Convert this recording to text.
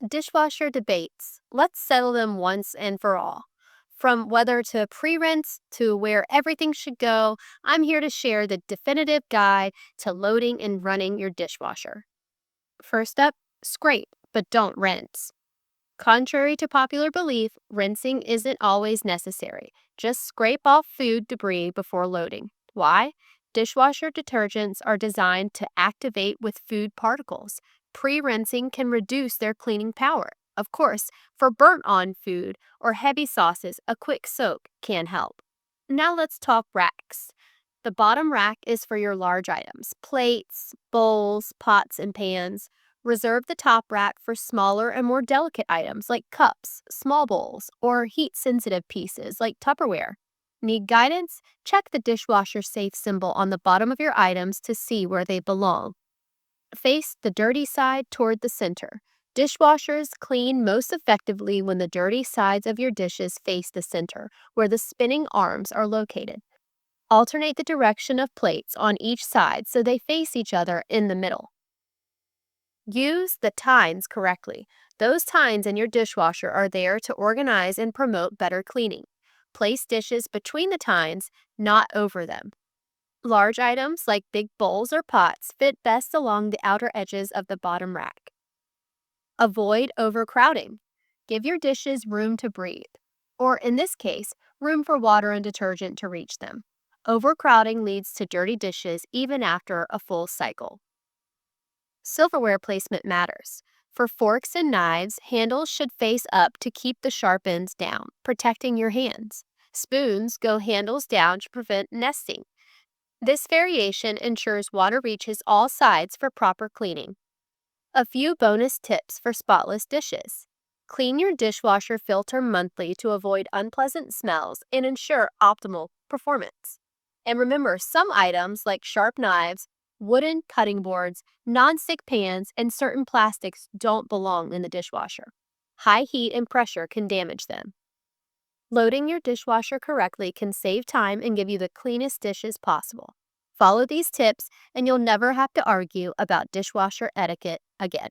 Dishwasher debates. Let's settle them once and for all. From whether to pre rinse to where everything should go, I'm here to share the definitive guide to loading and running your dishwasher. First up, scrape, but don't rinse. Contrary to popular belief, rinsing isn't always necessary. Just scrape off food debris before loading. Why? Dishwasher detergents are designed to activate with food particles. Pre-rinsing can reduce their cleaning power. Of course, for burnt-on food or heavy sauces, a quick soak can help. Now let's talk racks. The bottom rack is for your large items, plates, bowls, pots, and pans. Reserve the top rack for smaller and more delicate items like cups, small bowls, or heat-sensitive pieces like Tupperware. Need guidance? Check the dishwasher safe symbol on the bottom of your items to see where they belong. Face the dirty side toward the center. Dishwashers clean most effectively when the dirty sides of your dishes face the center, where the spinning arms are located. Alternate the direction of plates on each side so they face each other in the middle. Use the tines correctly. Those tines in your dishwasher are there to organize and promote better cleaning. Place dishes between the tines, not over them. Large items like big bowls or pots fit best along the outer edges of the bottom rack. Avoid overcrowding. Give your dishes room to breathe, or in this case, room for water and detergent to reach them. Overcrowding leads to dirty dishes even after a full cycle. Silverware placement matters. For forks and knives, handles should face up to keep the sharp ends down, protecting your hands. Spoons go handles down to prevent nesting. This variation ensures water reaches all sides for proper cleaning. A few bonus tips for spotless dishes. Clean your dishwasher filter monthly to avoid unpleasant smells and ensure optimal performance. And remember, some items like sharp knives, wooden cutting boards, non-stick pans, and certain plastics don't belong in the dishwasher. High heat and pressure can damage them. Loading your dishwasher correctly can save time and give you the cleanest dishes possible. Follow these tips and you'll never have to argue about dishwasher etiquette again.